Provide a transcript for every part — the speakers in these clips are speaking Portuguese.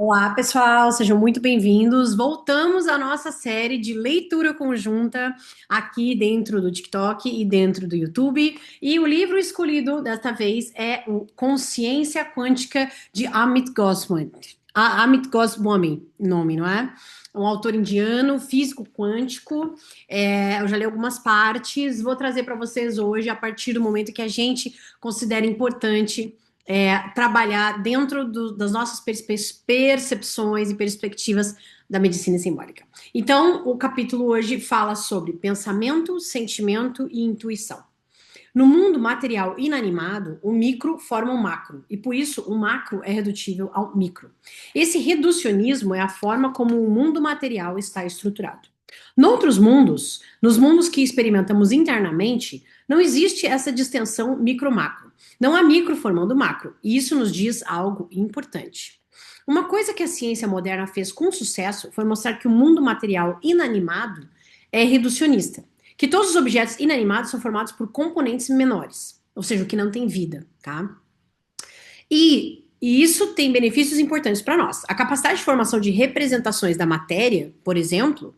Olá, pessoal, sejam muito bem-vindos. Voltamos à nossa série de leitura conjunta aqui dentro do TikTok e dentro do YouTube. E o livro escolhido desta vez é o Consciência Quântica de Amit Goswami. Amit Goswami, nome, não é? Um autor indiano, físico quântico. Eu já li algumas partes, vou trazer para vocês hoje, a partir do momento que a gente considera importante trabalhar dentro das nossas percepções e perspectivas da medicina simbólica. Então, o capítulo hoje fala sobre pensamento, sentimento e intuição. No mundo material inanimado, o micro forma o macro, e por isso o macro é redutível ao micro. Esse reducionismo é a forma como o mundo material está estruturado. Noutros mundos, nos mundos que experimentamos internamente, não existe essa distensão micro-macro. Não há micro formando macro, e isso nos diz algo importante. Uma coisa que a ciência moderna fez com sucesso foi mostrar que o mundo material inanimado é reducionista, que todos os objetos inanimados são formados por componentes menores, ou seja, o que não tem vida, tá? E isso tem benefícios importantes para nós. A capacidade de formação de representações da matéria, por exemplo,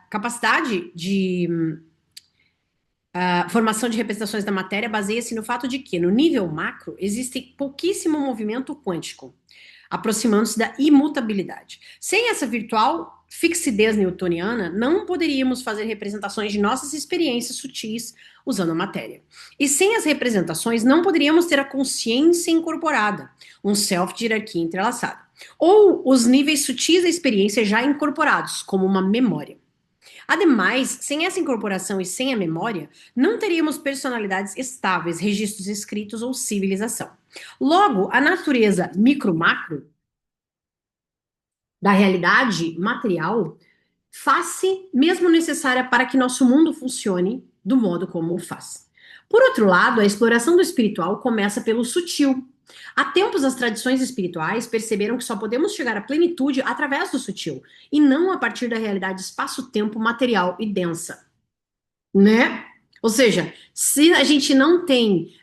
capacidade de formação de representações da matéria baseia-se no fato de que, no nível macro, existe pouquíssimo movimento quântico, aproximando-se da imutabilidade. Sem essa virtual fixidez newtoniana, não poderíamos fazer representações de nossas experiências sutis usando a matéria. E sem as representações, não poderíamos ter a consciência incorporada, um self de hierarquia entrelaçada. Ou os níveis sutis da experiência já incorporados, como uma memória. Ademais, sem essa incorporação e sem a memória, não teríamos personalidades estáveis, registros escritos ou civilização. Logo, a natureza micro-macro da realidade material faz-se mesmo necessária para que nosso mundo funcione do modo como o faz. Por outro lado, a exploração do espiritual começa pelo sutil. Há tempos, as tradições espirituais perceberam que só podemos chegar à plenitude através do sutil, e não a partir da realidade espaço-tempo material e densa, né? Ou seja, se a gente não tem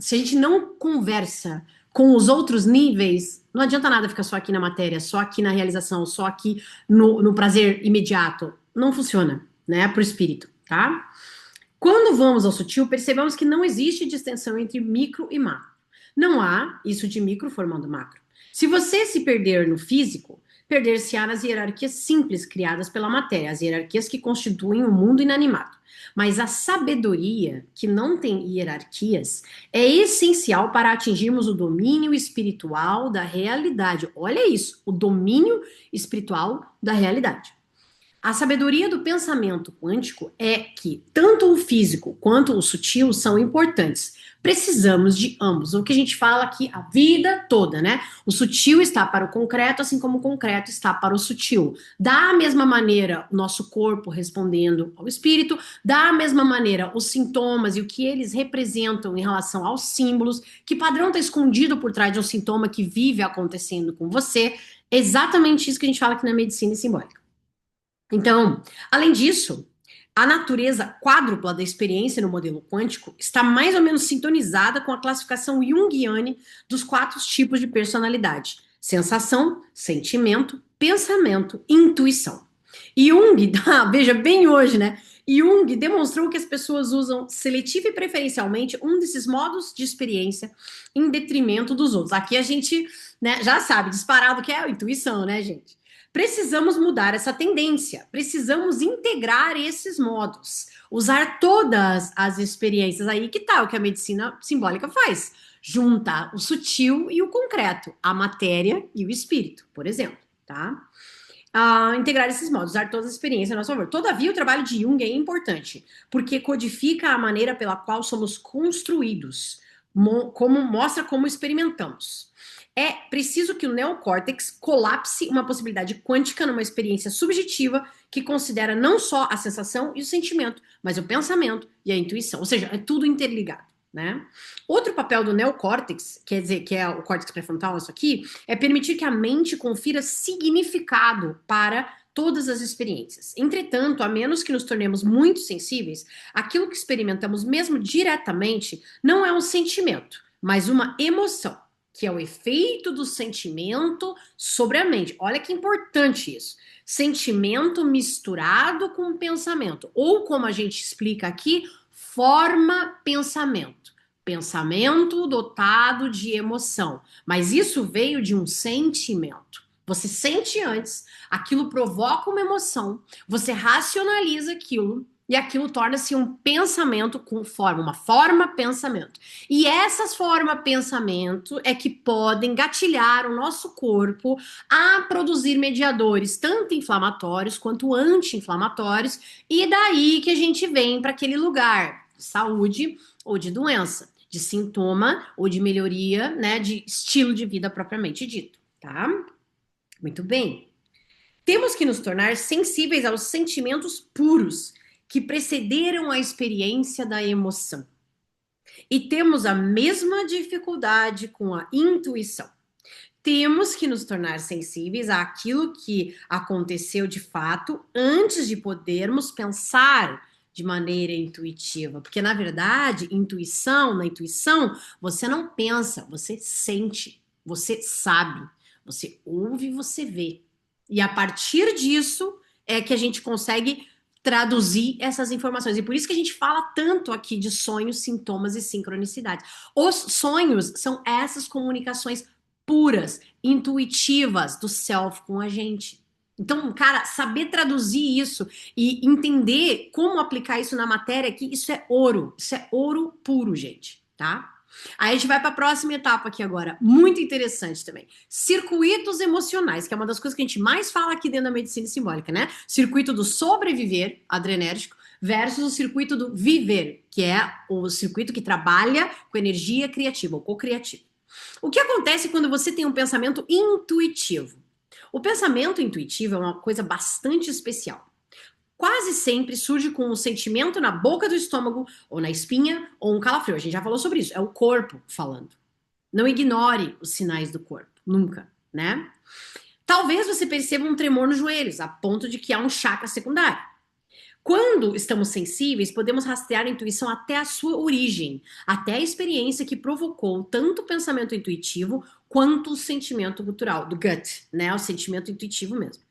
se a gente não conversa com os outros níveis, não adianta nada ficar só aqui na matéria, só aqui na realização, só aqui no prazer imediato. Não funciona, né? Para o espírito, tá? Quando vamos ao sutil, percebemos que não existe distinção entre micro e macro. Não há isso de micro formando macro. Se você se perder no físico, perder-se-á nas hierarquias simples criadas pela matéria, as hierarquias que constituem o mundo inanimado. Mas a sabedoria, que não tem hierarquias, é essencial para atingirmos o domínio espiritual da realidade. Olha isso, o domínio espiritual da realidade. A sabedoria do pensamento quântico é que tanto o físico quanto o sutil são importantes. Precisamos de ambos. O que a gente fala aqui a vida toda, né? O sutil está para o concreto, assim como o concreto está para o sutil. Da mesma maneira, o nosso corpo respondendo ao espírito, da mesma maneira, os sintomas e o que eles representam em relação aos símbolos, que padrão está escondido por trás de um sintoma que vive acontecendo com você. Exatamente isso que a gente fala aqui na medicina simbólica. Então, além disso, a natureza quádrupla da experiência no modelo quântico está mais ou menos sintonizada com a classificação junguiana dos quatro tipos de personalidade: sensação, sentimento, pensamento e intuição. Jung, veja bem hoje, né? Jung demonstrou que as pessoas usam seletivo e preferencialmente um desses modos de experiência em detrimento dos outros. Aqui a gente, né, já sabe, disparado que é a intuição, né, gente? Precisamos mudar essa tendência, precisamos integrar esses modos, usar todas as experiências. Aí que tal o que a medicina simbólica faz? Junta o sutil e o concreto, a matéria e o espírito, por exemplo, tá? Integrar esses modos, usar todas as experiências a nosso favor. Todavia, o trabalho de Jung é importante, porque codifica a maneira pela qual somos construídos, como mostra como experimentamos. É preciso que o neocórtex colapse uma possibilidade quântica numa experiência subjetiva que considera não só a sensação e o sentimento, mas o pensamento e a intuição. Ou seja, é tudo interligado, né? Outro papel do neocórtex, quer dizer, que é o córtex pré-frontal, isso aqui, é permitir que a mente confira significado para todas as experiências. Entretanto, a menos que nos tornemos muito sensíveis, aquilo que experimentamos mesmo diretamente não é um sentimento, mas uma emoção. que é o efeito do sentimento sobre a mente. Olha que importante isso. Sentimento misturado com pensamento. Ou, como a gente explica aqui, forma-pensamento. Pensamento dotado de emoção. Mas isso veio de um sentimento. Você sente antes, aquilo provoca uma emoção, você racionaliza aquilo e aquilo torna-se um pensamento com forma, uma forma-pensamento. E essas forma-pensamento é que podem gatilhar o nosso corpo a produzir mediadores, tanto inflamatórios quanto anti-inflamatórios, e daí que a gente vem para aquele lugar de saúde ou de doença, de sintoma ou de melhoria, né, de estilo de vida propriamente dito, tá? Muito bem. Temos que nos tornar sensíveis aos sentimentos puros que precederam a experiência da emoção. E temos a mesma dificuldade com a intuição. Temos que nos tornar sensíveis àquilo que aconteceu de fato antes de podermos pensar de maneira intuitiva, porque na verdade, na intuição, você não pensa, você sente, você sabe, você ouve, você vê. E a partir disso é que a gente consegue traduzir essas informações. E por isso que a gente fala tanto aqui de sonhos, sintomas e sincronicidades. Os sonhos são essas comunicações puras, intuitivas do self com a gente. Então, cara, saber traduzir isso e entender como aplicar isso na matéria aqui, isso é ouro puro, gente, tá? Aí a gente vai para a próxima etapa aqui agora, muito interessante também. Circuitos emocionais, que é uma das coisas que a gente mais fala aqui dentro da medicina simbólica, né? Circuito do sobreviver, adrenérgico, versus o circuito do viver, que é o circuito que trabalha com energia criativa, ou co-criativa. O que acontece quando você tem um pensamento intuitivo? O pensamento intuitivo é uma coisa bastante especial. Quase sempre surge com um sentimento na boca do estômago, ou na espinha, ou um calafrio. A gente já falou sobre isso. É o corpo falando. Não ignore os sinais do corpo. Nunca, né? Talvez você perceba um tremor nos joelhos, a ponto de que há um chakra secundário. Quando estamos sensíveis, podemos rastrear a intuição até a sua origem, até a experiência que provocou tanto o pensamento intuitivo quanto o sentimento cultural, do gut, né? O sentimento intuitivo mesmo.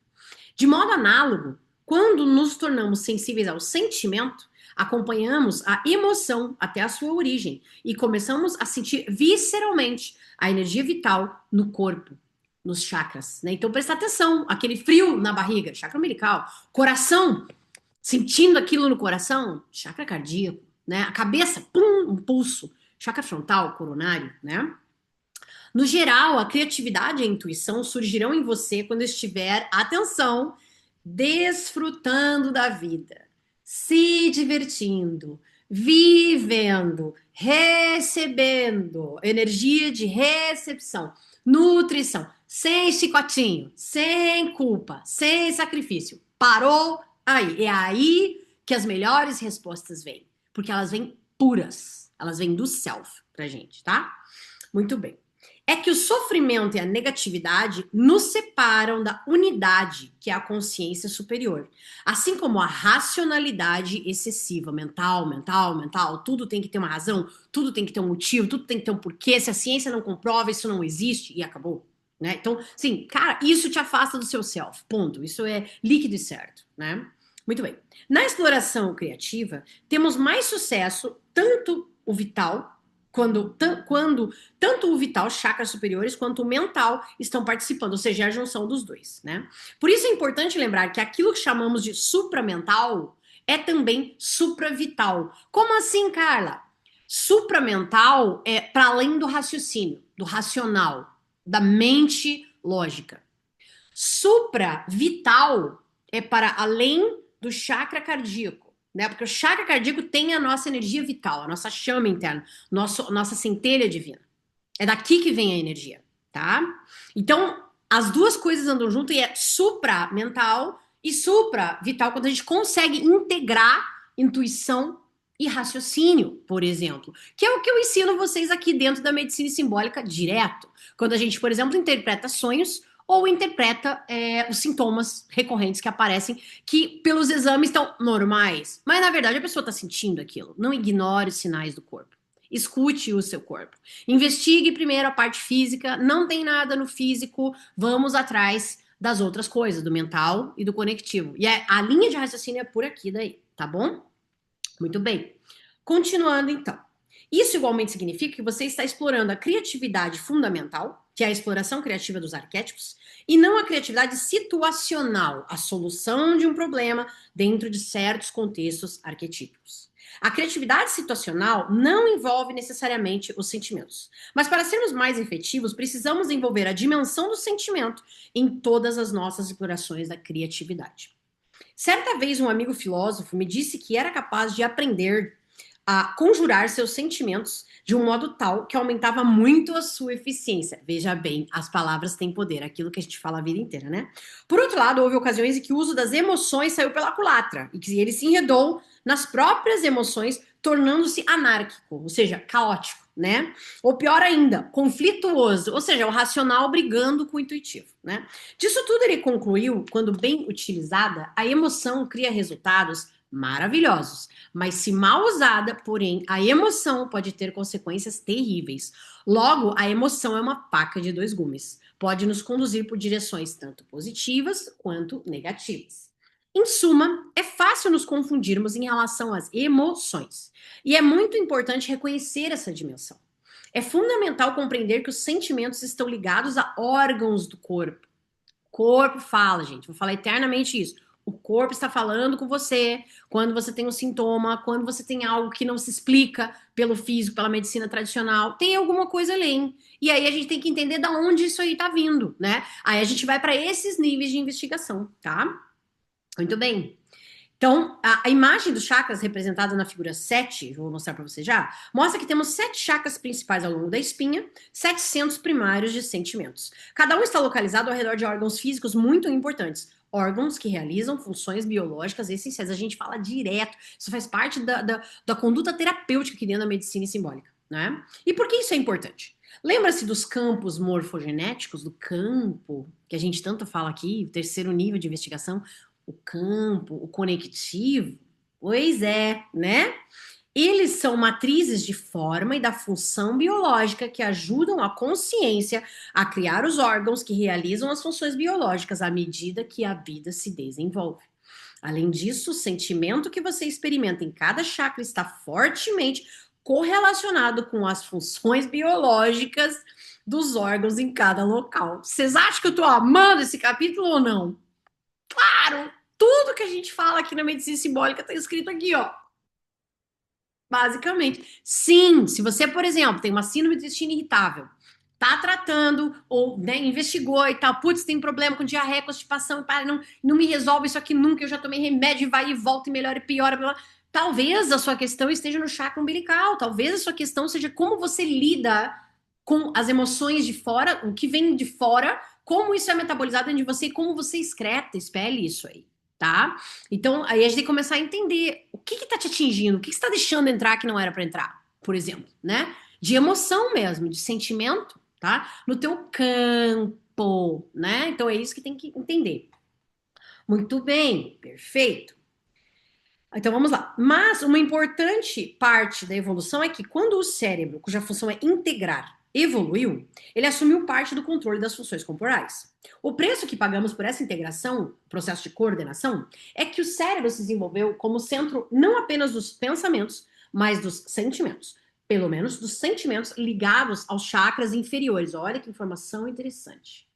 De modo análogo, quando nos tornamos sensíveis ao sentimento, acompanhamos a emoção até a sua origem e começamos a sentir visceralmente a energia vital no corpo, nos chakras, né? Então, presta atenção, aquele frio na barriga, chakra umbilical, coração, sentindo aquilo no coração, chakra cardíaco, né? A cabeça, pum, um pulso, chakra frontal, coronário, né? No geral, a criatividade e a intuição surgirão em você quando estiver, atenção, desfrutando da vida, se divertindo, vivendo, recebendo, energia de recepção, nutrição, sem chicotinho, sem culpa, sem sacrifício. Parou aí. É aí que as melhores respostas vêm, porque elas vêm puras, elas vêm do self pra gente, tá? Muito bem. É que o sofrimento e a negatividade nos separam da unidade, que é a consciência superior. Assim como a racionalidade excessiva, mental, tudo tem que ter uma razão, tudo tem que ter um motivo, tudo tem que ter um porquê. Se a ciência não comprova, isso não existe e acabou. Né? Então, sim, cara, isso te afasta do seu self, ponto. Isso é líquido e certo, né? Muito bem. Na exploração criativa, temos mais sucesso, tanto o vital, quando tanto o vital, chakras superiores, quanto o mental estão participando, ou seja, é a junção dos dois, né? Por isso é importante lembrar que aquilo que chamamos de supramental é também supravital. Como assim, Carla? Supramental é para além do raciocínio, do racional, da mente lógica. Supravital é para além do chakra cardíaco, né? Porque o chakra cardíaco tem a nossa energia vital, a nossa chama interna, nossa centelha divina. É daqui que vem a energia, tá? Então, as duas coisas andam junto e é supramental e supravital quando a gente consegue integrar intuição e raciocínio, por exemplo, que é o que eu ensino vocês aqui dentro da medicina simbólica direto. Quando a gente, por exemplo, interpreta sonhos ou interpreta os sintomas recorrentes que aparecem, que pelos exames estão normais, mas na verdade a pessoa está sentindo aquilo. Não ignore os sinais do corpo. Escute o seu corpo. Investigue primeiro a parte física. Não tem nada no físico. Vamos atrás das outras coisas, do mental e do conectivo. E a linha de raciocínio é por aqui daí, tá bom? Muito bem. Continuando então. Isso igualmente significa que você está explorando a criatividade fundamental, que é a exploração criativa dos arquétipos, e não a criatividade situacional, a solução de um problema dentro de certos contextos arquetípicos. A criatividade situacional não envolve necessariamente os sentimentos. Mas para sermos mais efetivos, precisamos envolver a dimensão do sentimento em todas as nossas explorações da criatividade. Certa vez, um amigo filósofo me disse que era capaz de aprender a conjurar seus sentimentos de um modo tal que aumentava muito a sua eficiência. Veja bem, as palavras têm poder, aquilo que a gente fala a vida inteira, né? Por outro lado, houve ocasiões em que o uso das emoções saiu pela culatra e que ele se enredou nas próprias emoções, tornando-se anárquico, ou seja, caótico, né? Ou pior ainda, conflituoso, ou seja, o racional brigando com o intuitivo, né? Disso tudo ele concluiu, quando bem utilizada, a emoção cria resultados maravilhosos, mas se mal usada, porém, a emoção pode ter consequências terríveis. Logo, a emoção é uma faca de dois gumes. Pode nos conduzir por direções tanto positivas quanto negativas. Em suma, é fácil nos confundirmos em relação às emoções. E é muito importante reconhecer essa dimensão. É fundamental compreender que os sentimentos estão ligados a órgãos do corpo. O corpo fala, gente, vou falar eternamente isso. O corpo está falando com você quando você tem um sintoma, quando você tem algo que não se explica pelo físico, pela medicina tradicional, tem alguma coisa além. E aí a gente tem que entender de onde isso aí está vindo, né? Aí a gente vai para esses níveis de investigação, tá? Muito bem. Então, a imagem dos chakras representada na figura 7, vou mostrar para você já, mostra que temos 7 chakras principais ao longo da espinha, 7 centros primários de sentimentos. Cada um está localizado ao redor de órgãos físicos muito importantes, órgãos que realizam funções biológicas essenciais. A gente fala direto, isso faz parte da conduta terapêutica aqui dentro da medicina simbólica, né? E por que isso é importante? Lembra-se dos campos morfogenéticos, do campo, que a gente tanto fala aqui, o terceiro nível de investigação, o campo, o conectivo? Pois é, né? Eles são matrizes de forma e da função biológica que ajudam a consciência a criar os órgãos que realizam as funções biológicas à medida que a vida se desenvolve. Além disso, o sentimento que você experimenta em cada chakra está fortemente correlacionado com as funções biológicas dos órgãos em cada local. Vocês acham que eu estou amando esse capítulo ou não? Claro, tudo que a gente fala aqui na medicina simbólica está escrito aqui, ó. Basicamente. Sim, se você, por exemplo, tem uma síndrome do intestino irritável, tá tratando ou né, investigou e tal, putz, tem problema com diarreia, constipação, não me resolve isso aqui nunca, eu já tomei remédio, vai e volta e melhora e piora, blá, blá. Talvez a sua questão esteja no chakra umbilical, talvez a sua questão seja como você lida com as emoções de fora, o que vem de fora, como isso é metabolizado dentro de você e como você excreta, expele isso aí, tá? Então, aí a gente tem que começar a entender o que tá te atingindo, o que você tá deixando entrar que não era para entrar, por exemplo, né? De emoção mesmo, de sentimento, tá? No teu campo, né? Então é isso que tem que entender. Muito bem, perfeito. Então vamos lá. Mas uma importante parte da evolução é que quando o cérebro, cuja função é integrar, evoluiu, ele assumiu parte do controle das funções corporais. O preço que pagamos por essa integração, processo de coordenação, é que o cérebro se desenvolveu como centro não apenas dos pensamentos, mas dos sentimentos. Pelo menos dos sentimentos ligados aos chakras inferiores. Olha que informação interessante.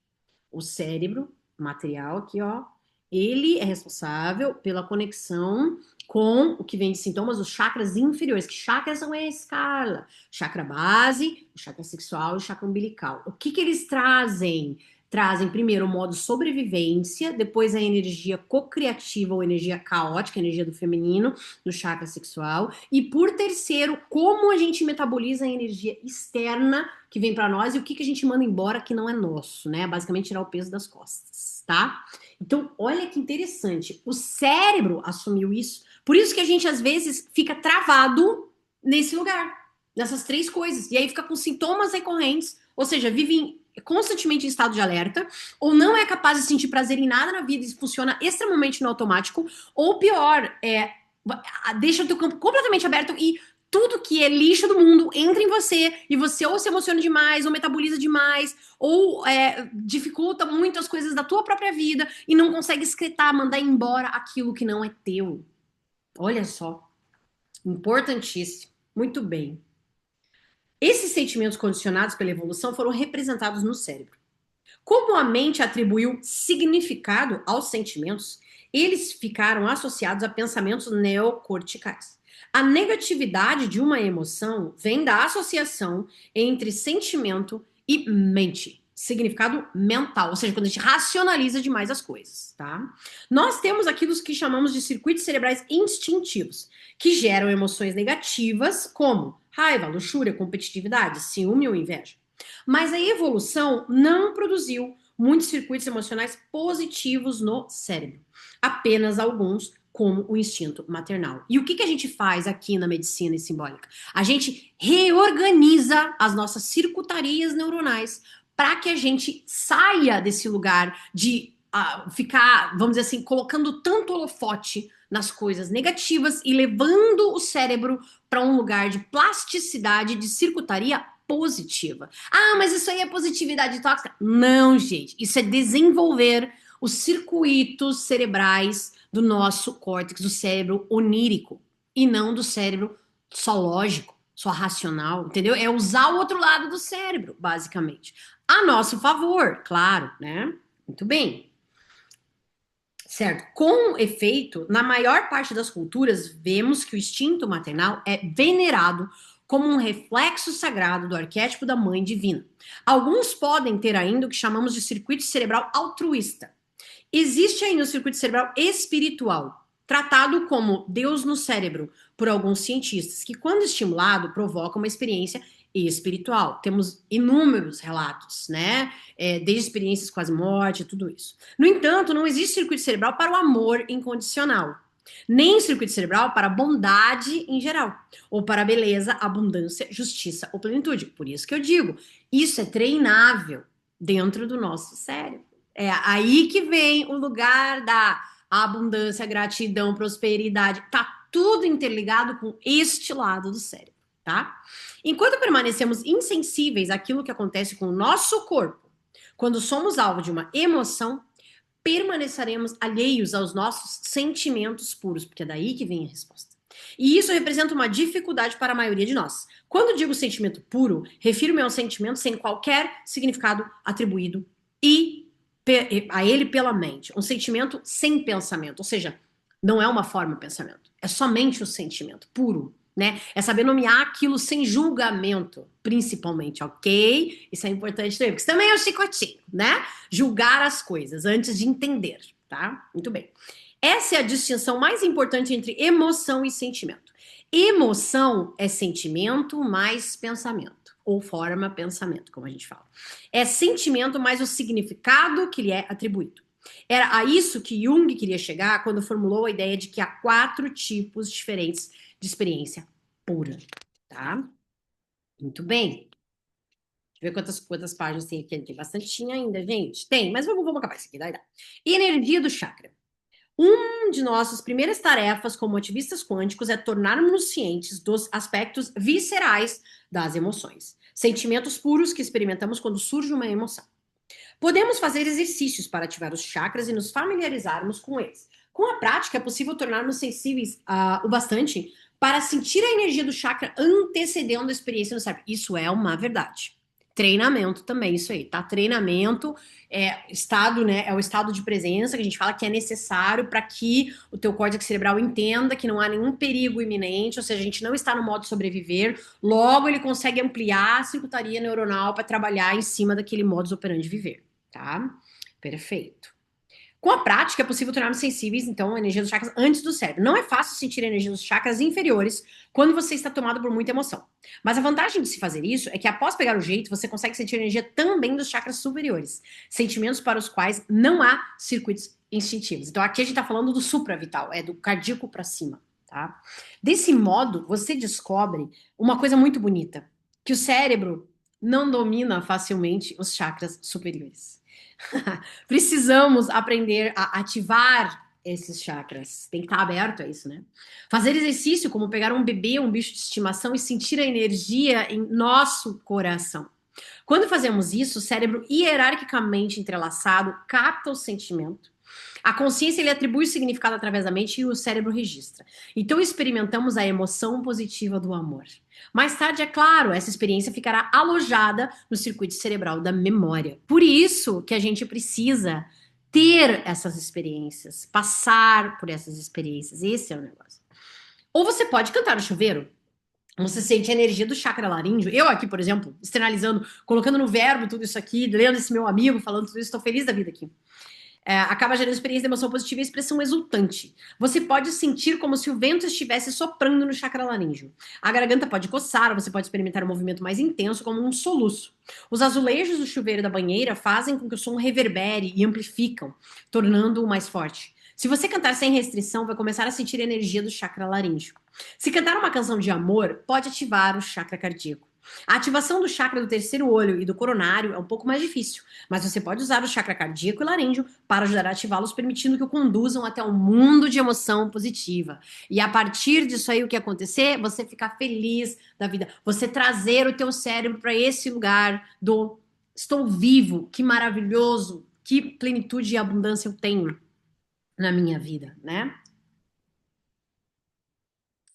O cérebro material aqui, ó, ele é responsável pela conexão com o que vem de sintomas dos chakras inferiores. Que chakras são esses, Carla? Chakra base, o chakra sexual e o chakra umbilical. O que eles trazem? Trazem primeiro o modo sobrevivência, depois a energia cocriativa ou energia caótica, a energia do feminino, do chakra sexual, e por terceiro, como a gente metaboliza a energia externa que vem para nós e o que a gente manda embora que não é nosso, né? Basicamente tirar o peso das costas, tá? Então, olha que interessante. O cérebro assumiu isso. Por isso que a gente às vezes fica travado nesse lugar, nessas três coisas. E aí fica com sintomas recorrentes, ou seja, vive constantemente em estado de alerta, ou não é capaz de sentir prazer em nada na vida e funciona extremamente no automático, ou pior, deixa o teu campo completamente aberto e tudo que é lixo do mundo entra em você e você ou se emociona demais, ou metaboliza demais, ou dificulta muito as coisas da tua própria vida e não consegue excretar, mandar embora aquilo que não é teu. Olha só, importantíssimo. Muito bem. Esses sentimentos condicionados pela evolução foram representados no cérebro. Como a mente atribuiu significado aos sentimentos, eles ficaram associados a pensamentos neocorticais. A negatividade de uma emoção vem da associação entre sentimento e mente, significado mental, ou seja, quando a gente racionaliza demais as coisas, tá? Nós temos aquilo que chamamos de circuitos cerebrais instintivos, que geram emoções negativas como raiva, luxúria, competitividade, ciúme ou inveja. Mas a evolução não produziu muitos circuitos emocionais positivos no cérebro, apenas alguns, como o instinto maternal. E o que a gente faz aqui na medicina simbólica? A gente reorganiza as nossas circuitarias neuronais para que a gente saia desse lugar de ficar, vamos dizer assim, colocando tanto holofote nas coisas negativas e levando o cérebro para um lugar de plasticidade, de circuitaria positiva. Ah, mas isso aí é positividade tóxica? Não, gente. Isso é desenvolver os circuitos cerebrais do nosso córtex, do cérebro onírico, e não do cérebro só lógico, só racional, entendeu? É usar o outro lado do cérebro, basicamente. A nosso favor, claro, né? Muito bem. Certo. Com efeito, na maior parte das culturas, vemos que o instinto maternal é venerado como um reflexo sagrado do arquétipo da mãe divina. Alguns podem ter ainda o que chamamos de circuito cerebral altruísta. Existe ainda o circuito cerebral espiritual, tratado como Deus no cérebro por alguns cientistas, que, quando estimulado, provoca uma experiência espiritual. Temos inúmeros relatos, né? Desde experiências quase morte, tudo isso. No entanto, não existe circuito cerebral para o amor incondicional, nem circuito cerebral para a bondade em geral, ou para a beleza, abundância, justiça ou plenitude. Por isso que eu digo, isso é treinável dentro do nosso cérebro. É aí que vem o lugar da abundância, gratidão, prosperidade. Tá tudo interligado com este lado do cérebro, tá? Enquanto permanecemos insensíveis àquilo que acontece com o nosso corpo, quando somos alvo de uma emoção, permaneceremos alheios aos nossos sentimentos puros, porque é daí que vem a resposta. E isso representa uma dificuldade para a maioria de nós. Quando digo sentimento puro, refiro-me a um sentimento sem qualquer significado atribuído e a ele pela mente. Um sentimento sem pensamento, ou seja, não é uma forma de pensamento, é somente o sentimento puro, né? É saber nomear aquilo sem julgamento, principalmente, ok? Isso é importante também, porque isso também é um chicotinho, né? Julgar as coisas antes de entender, tá? Muito bem. Essa é a distinção mais importante entre emoção e sentimento. Emoção é sentimento mais pensamento, ou forma pensamento, como a gente fala. É sentimento mais o significado que lhe é atribuído. Era a isso que Jung queria chegar quando formulou a ideia de que há 4 tipos diferentes de experiência pura, tá? Muito bem. Deixa eu ver quantas páginas tem aqui. Tem bastante ainda, gente. Tem, mas vamos acabar isso aqui. Dá. Energia do chakra. Uma de nossas primeiras tarefas como ativistas quânticos é tornarmos-nos cientes dos aspectos viscerais das emoções, sentimentos puros que experimentamos quando surge uma emoção. Podemos fazer exercícios para ativar os chakras e nos familiarizarmos com eles. Com a prática, é possível tornarmos sensíveis o bastante para sentir a energia do chakra antecedendo a experiência no cérebro. Isso é uma verdade. Treinamento também, isso aí, tá? Treinamento estado, né? É o estado de presença que a gente fala que é necessário para que o teu córtex cerebral entenda que não há nenhum perigo iminente, ou seja, a gente não está no modo sobreviver, logo ele consegue ampliar a circuitaria neuronal para trabalhar em cima daquele modus operandi de viver, tá? Perfeito. Com a prática, é possível tornarmos sensíveis, então, à energia dos chakras antes do cérebro. Não é fácil sentir a energia dos chakras inferiores quando você está tomado por muita emoção. Mas a vantagem de se fazer isso é que, após pegar o jeito, você consegue sentir a energia também dos chakras superiores, sentimentos para os quais não há circuitos instintivos. Então, aqui a gente está falando do supravital, é do cardíaco para cima, tá? Desse modo, você descobre uma coisa muito bonita, que o cérebro não domina facilmente os chakras superiores. Precisamos aprender a ativar esses chakras. Tem que estar aberto a isso, né? Fazer exercício, como pegar um bebê, um bicho de estimação e sentir a energia em nosso coração. Quando fazemos isso, o cérebro hierarquicamente entrelaçado capta o sentimento. A consciência ele atribui o significado através da mente e o cérebro registra. Então experimentamos a emoção positiva do amor. Mais tarde, é claro, essa experiência ficará alojada no circuito cerebral da memória. Por isso que a gente precisa ter essas experiências, passar por essas experiências. Esse é o negócio. Ou você pode cantar no chuveiro. Você sente a energia do chakra laríngeo. Eu aqui, por exemplo, externalizando, colocando no verbo tudo isso aqui, lendo esse meu amigo, falando tudo isso, estou feliz da vida aqui. Acaba gerando experiência de emoção positiva e expressão exultante. Você pode sentir como se o vento estivesse soprando no chakra laríngeo. A garganta pode coçar, ou você pode experimentar um movimento mais intenso, como um soluço. Os azulejos do chuveiro e da banheira fazem com que o som reverbere e amplificam, tornando-o mais forte. Se você cantar sem restrição, vai começar a sentir a energia do chakra laríngeo. Se cantar uma canção de amor, pode ativar o chakra cardíaco. A ativação do chakra do terceiro olho e do coronário é um pouco mais difícil, mas você pode usar o chakra cardíaco e laríngeo para ajudar a ativá-los, permitindo que o conduzam até um mundo de emoção positiva. E a partir disso aí, o que acontecer? Você ficar feliz da vida. Você trazer o teu cérebro para esse lugar do estou vivo, que maravilhoso, que plenitude e abundância eu tenho na minha vida, né?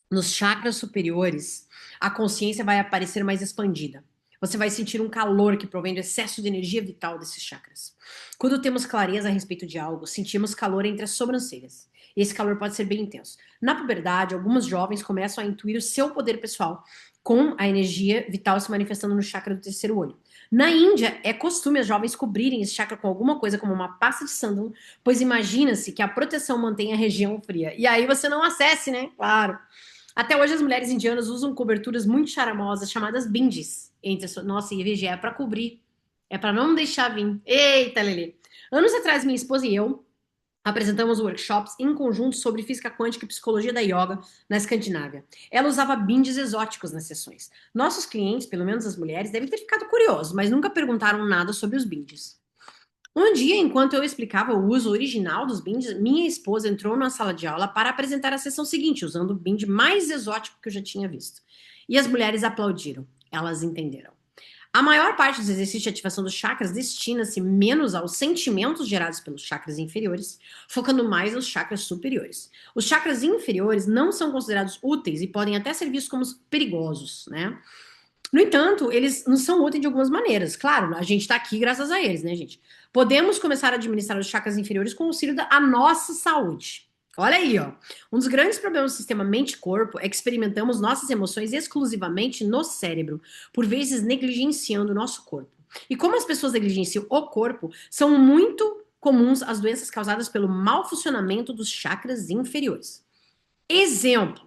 Nos chakras superiores, a consciência vai aparecer mais expandida. Você vai sentir um calor que provém do excesso de energia vital desses chakras. Quando temos clareza a respeito de algo, sentimos calor entre as sobrancelhas. E esse calor pode ser bem intenso. Na puberdade, alguns jovens começam a intuir o seu poder pessoal, com a energia vital se manifestando no chakra do terceiro olho. Na Índia, é costume as jovens cobrirem esse chakra com alguma coisa como uma pasta de sândalo, pois imagina-se que a proteção mantém a região fria. E aí você não acesse, né? Claro. Até hoje as mulheres indianas usam coberturas muito charmosas chamadas bindis. Nossa, IVG é para cobrir, é para não deixar vir. Eita, Lelê. Anos atrás, minha esposa e eu apresentamos workshops em conjunto sobre física quântica e psicologia da yoga na Escandinávia. Ela usava bindis exóticos nas sessões. Nossos clientes, pelo menos as mulheres, devem ter ficado curiosos, mas nunca perguntaram nada sobre os bindis. Um dia, enquanto eu explicava o uso original dos bindes, minha esposa entrou na sala de aula para apresentar a sessão seguinte, usando o bind mais exótico que eu já tinha visto. E as mulheres aplaudiram. Elas entenderam. A maior parte dos exercícios de ativação dos chakras destina-se menos aos sentimentos gerados pelos chakras inferiores, focando mais nos chakras superiores. Os chakras inferiores não são considerados úteis e podem até ser vistos como perigosos, né? No entanto, eles não são úteis de algumas maneiras. Claro, a gente está aqui graças a eles, né, gente? Podemos começar a administrar os chakras inferiores com o auxílio da nossa saúde. Olha aí, ó. Um dos grandes problemas do sistema mente-corpo é que experimentamos nossas emoções exclusivamente no cérebro, por vezes negligenciando o nosso corpo. E como as pessoas negligenciam o corpo, são muito comuns as doenças causadas pelo mau funcionamento dos chakras inferiores. Exemplo.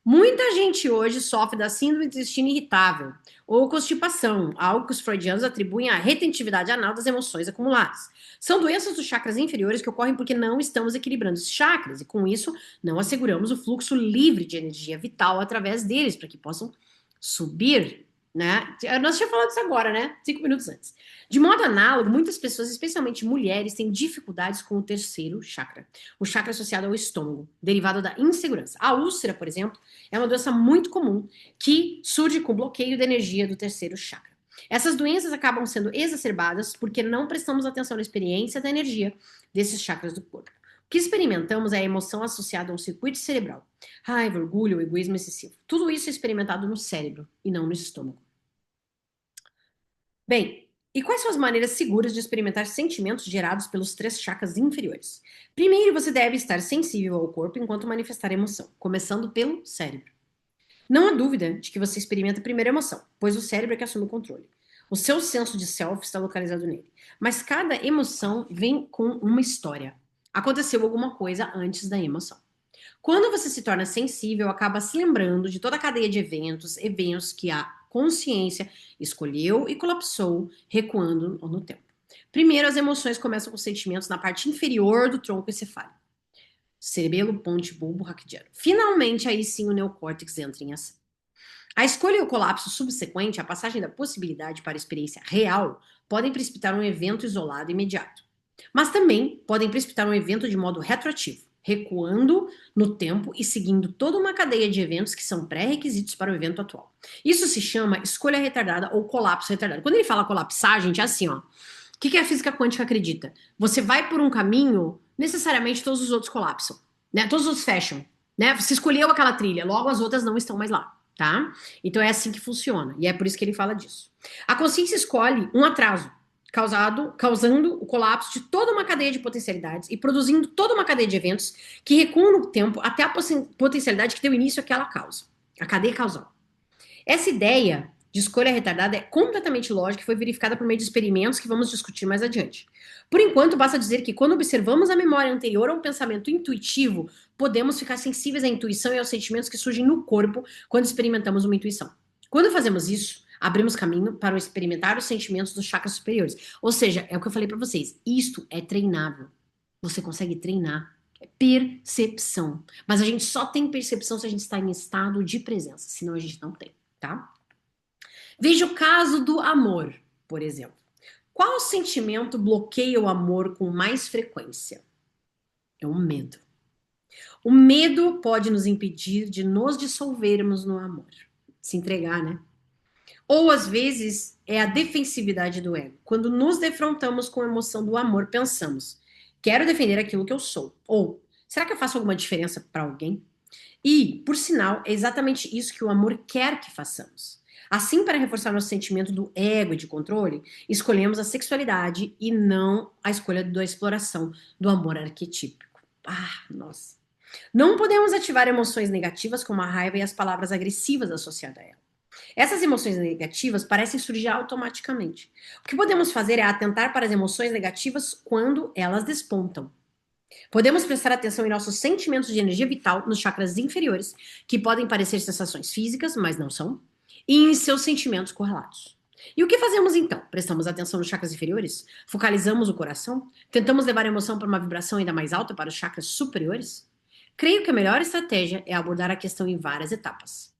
Muita gente hoje sofre da síndrome do intestino irritável ou constipação, algo que os freudianos atribuem à retentividade anal das emoções acumuladas. São doenças dos chakras inferiores que ocorrem porque não estamos equilibrando os chakras e, com isso, não asseguramos o fluxo livre de energia vital através deles para que possam subir, né? Nós tínhamos falado isso agora, né? 5 minutos antes. De modo análogo, muitas pessoas, especialmente mulheres, têm dificuldades com o terceiro chakra, o chakra associado ao estômago, derivado da insegurança. A úlcera, por exemplo, é uma doença muito comum que surge com bloqueio da energia do terceiro chakra. Essas doenças acabam sendo exacerbadas porque não prestamos atenção na experiência da energia desses chakras do corpo. O que experimentamos é a emoção associada a um circuito cerebral. Raiva, orgulho, egoísmo excessivo. Tudo isso é experimentado no cérebro e não no estômago. Bem, e quais são as maneiras seguras de experimentar sentimentos gerados pelos 3 chakras inferiores? Primeiro, você deve estar sensível ao corpo enquanto manifestar emoção, começando pelo cérebro. Não há dúvida de que você experimenta a primeira emoção, pois o cérebro é que assume o controle. O seu senso de self está localizado nele. Mas cada emoção vem com uma história. Aconteceu alguma coisa antes da emoção. Quando você se torna sensível, acaba se lembrando de toda a cadeia de eventos que a consciência escolheu e colapsou, recuando no tempo. Primeiro, as emoções começam com sentimentos na parte inferior do tronco encefálico. Cerebelo, ponte, bulbo, raquidiano. Finalmente, aí sim o neocórtex entra em ação. A escolha e o colapso subsequente, a passagem da possibilidade para a experiência real, podem precipitar um evento isolado imediato. Mas também podem precipitar um evento de modo retroativo. recuando no tempo e seguindo toda uma cadeia de eventos que são pré-requisitos para o evento atual. Isso se chama escolha retardada ou colapso retardado. Quando ele fala colapsar, gente, é assim, ó. O que a física quântica acredita? Você vai por um caminho, necessariamente todos os outros colapsam, né? Todos os outros fecham, né? Você escolheu aquela trilha, logo as outras não estão mais lá, tá? Então é assim que funciona, e é por isso que ele fala disso. A consciência escolhe um atraso, causando o colapso de toda uma cadeia de potencialidades e produzindo toda uma cadeia de eventos que recuam no tempo até a potencialidade que deu início àquela causa, a cadeia causal. Essa ideia de escolha retardada é completamente lógica e foi verificada por meio de experimentos que vamos discutir mais adiante. Por enquanto, basta dizer que quando observamos a memória anterior a um pensamento intuitivo, podemos ficar sensíveis à intuição e aos sentimentos que surgem no corpo quando experimentamos uma intuição. Quando fazemos isso, abrimos caminho para experimentar os sentimentos dos chakras superiores. Ou seja, é o que eu falei para vocês, isto é treinável. Você consegue treinar. É percepção. Mas a gente só tem percepção se a gente está em estado de presença, senão a gente não tem, tá? Veja o caso do amor, por exemplo. Qual sentimento bloqueia o amor com mais frequência? É o medo. O medo pode nos impedir de nos dissolvermos no amor, se entregar, né? Ou às vezes é a defensividade do ego. Quando nos defrontamos com a emoção do amor, pensamos: quero defender aquilo que eu sou. Ou será que eu faço alguma diferença para alguém? E, por sinal, é exatamente isso que o amor quer que façamos. Assim, para reforçar nosso sentimento do ego e de controle, escolhemos a sexualidade e não a escolha da exploração do amor arquetípico. Ah, nossa. Não podemos ativar emoções negativas como a raiva e as palavras agressivas associadas a ela. Essas emoções negativas parecem surgir automaticamente. O que podemos fazer é atentar para as emoções negativas quando elas despontam. Podemos prestar atenção em nossos sentimentos de energia vital nos chakras inferiores, que podem parecer sensações físicas, mas não são, e em seus sentimentos correlatos. E o que fazemos então? Prestamos atenção nos chakras inferiores? Focalizamos o coração? Tentamos levar a emoção para uma vibração ainda mais alta para os chakras superiores? Creio que a melhor estratégia é abordar a questão em várias etapas.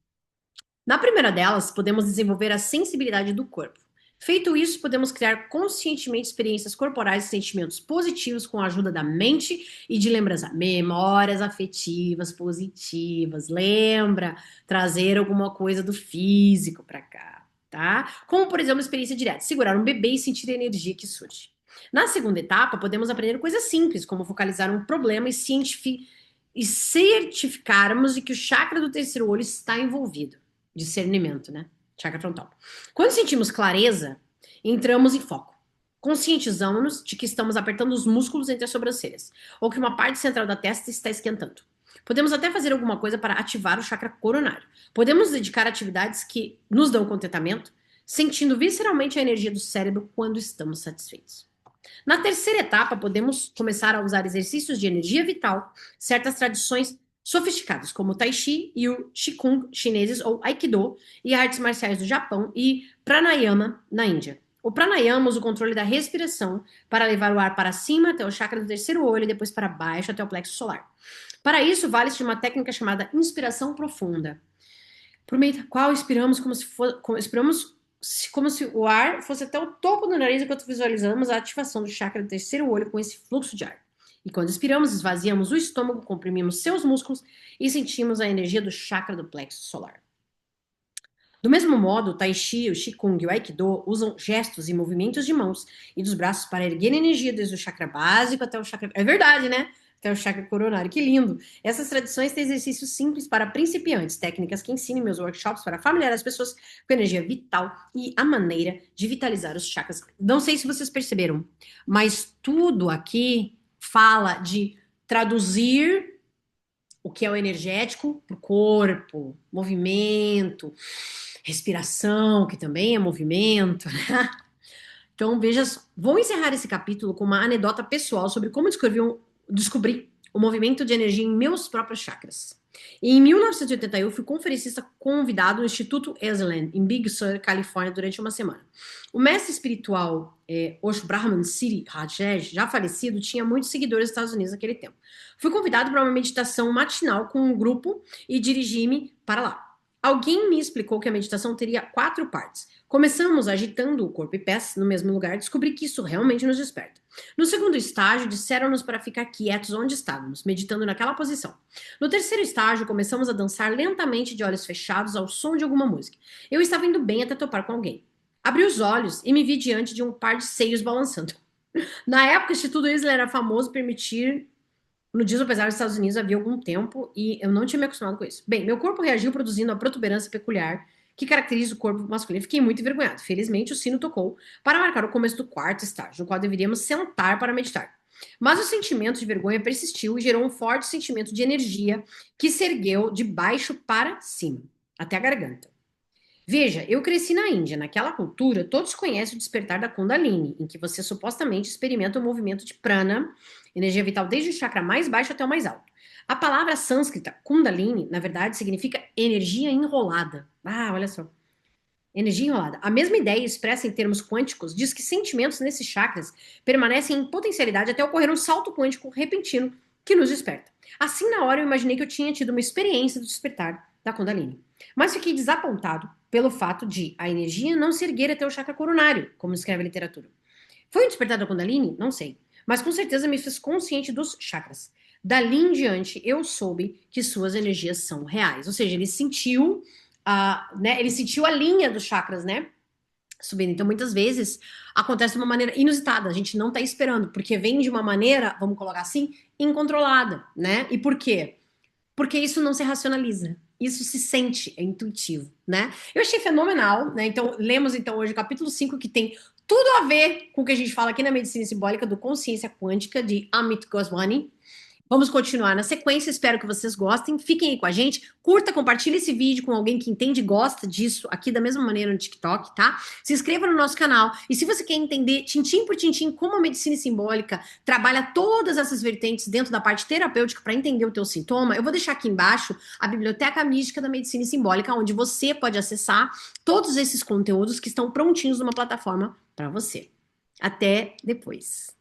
Na primeira delas, podemos desenvolver a sensibilidade do corpo. Feito isso, podemos criar conscientemente experiências corporais e sentimentos positivos com a ajuda da mente e de lembrança. Memórias afetivas positivas. Lembra? Trazer alguma coisa do físico para cá, tá? Como, por exemplo, experiência direta. Segurar um bebê e sentir a energia que surge. Na segunda etapa, podemos aprender coisas simples, como focalizar um problema e certificarmos de que o chakra do terceiro olho está envolvido. Discernimento, né? Chakra frontal. Quando sentimos clareza, entramos em foco. Conscientizamos-nos de que estamos apertando os músculos entre as sobrancelhas, ou que uma parte central da testa está esquentando. Podemos até fazer alguma coisa para ativar o chakra coronário. Podemos dedicar a atividades que nos dão contentamento, sentindo visceralmente a energia do cérebro quando estamos satisfeitos. Na terceira etapa, podemos começar a usar exercícios de energia vital, certas tradições sofisticadas, como o Tai Chi e o Qigong chineses, ou Aikido, e artes marciais do Japão e Pranayama na Índia. O Pranayama usa o controle da respiração para levar o ar para cima até o chakra do terceiro olho e depois para baixo até o plexo solar. Para isso, vale-se de uma técnica chamada inspiração profunda, por meio da qual expiramos como se o ar fosse até o topo do nariz enquanto visualizamos a ativação do chakra do terceiro olho com esse fluxo de ar. E quando expiramos, esvaziamos o estômago, comprimimos seus músculos e sentimos a energia do chakra do plexo solar. Do mesmo modo, o Tai Chi, o Qigong e o Aikido usam gestos e movimentos de mãos e dos braços para erguer energia desde o chakra básico até o chakra... É verdade, né? Até o chakra coronário. Que lindo! Essas tradições têm exercícios simples para principiantes, técnicas que ensino em meus workshops para familiarizar as pessoas com energia vital e a maneira de vitalizar os chakras. Não sei se vocês perceberam, mas tudo aqui fala de traduzir o que é o energético para o corpo, movimento, respiração, que também é movimento, né? Então, veja, vou encerrar esse capítulo com uma anedota pessoal sobre como descobri o movimento de energia em meus próprios chakras. Em 1981, fui conferencista convidado no Instituto Esalen, em Big Sur, Califórnia, durante uma semana. O mestre espiritual Osho Brahman Siri Rajesh, já falecido, tinha muitos seguidores nos Estados Unidos naquele tempo. Fui convidado para uma meditação matinal com um grupo e dirigi-me para lá. Alguém me explicou que a meditação teria 4 partes. Começamos agitando o corpo e pés no mesmo lugar, descobri que isso realmente nos desperta. No segundo estágio, disseram-nos para ficar quietos onde estávamos, meditando naquela posição. No terceiro estágio, começamos a dançar lentamente de olhos fechados ao som de alguma música. Eu estava indo bem até topar com alguém. Abri os olhos e me vi diante de um par de seios balançando. Na época, o Instituto Isla era famoso permitir nudismo, apesar dos Estados Unidos, havia algum tempo e eu não tinha me acostumado com isso. Bem, meu corpo reagiu produzindo a protuberância peculiar que caracteriza o corpo masculino. Fiquei muito envergonhado. Felizmente, o sino tocou para marcar o começo do quarto estágio, no qual deveríamos sentar para meditar. Mas o sentimento de vergonha persistiu e gerou um forte sentimento de energia que se ergueu de baixo para cima, até a garganta. Veja, eu cresci na Índia. Naquela cultura, todos conhecem o despertar da Kundalini, em que você supostamente experimenta o movimento de prana, energia vital desde o chakra mais baixo até o mais alto. A palavra sânscrita Kundalini, na verdade, significa energia enrolada. Ah, olha só. Energia enrolada. A mesma ideia expressa em termos quânticos diz que sentimentos nesses chakras permanecem em potencialidade até ocorrer um salto quântico repentino que nos desperta. Assim, na hora, eu imaginei que eu tinha tido uma experiência do despertar da Kundalini. Mas fiquei desapontado pelo fato de a energia não se erguer até o chakra coronário, como escreve a literatura. Foi um despertar da Kundalini? Não sei. Mas com certeza me fez consciente dos chakras. Dali em diante, eu soube que suas energias são reais. Ou seja, ele sentiu ele sentiu a linha dos chakras, né? Subindo. Então, muitas vezes acontece de uma maneira inusitada, a gente não tá esperando, porque vem de uma maneira, vamos colocar assim, incontrolada, né? E por quê? Porque isso não se racionaliza. Isso se sente, é intuitivo, né? Eu achei fenomenal, né? Então, lemos então hoje o capítulo 5 que tem tudo a ver com o que a gente fala aqui na medicina simbólica do consciência quântica de Amit Goswami. Vamos continuar na sequência, espero que vocês gostem. Fiquem aí com a gente, curta, compartilhe esse vídeo com alguém que entende e gosta disso aqui da mesma maneira no TikTok, tá? Se inscreva no nosso canal e se você quer entender tintim por tintim como a medicina simbólica trabalha todas essas vertentes dentro da parte terapêutica para entender o teu sintoma, eu vou deixar aqui embaixo a Biblioteca Mística da Medicina Simbólica, onde você pode acessar todos esses conteúdos que estão prontinhos numa plataforma para você. Até depois.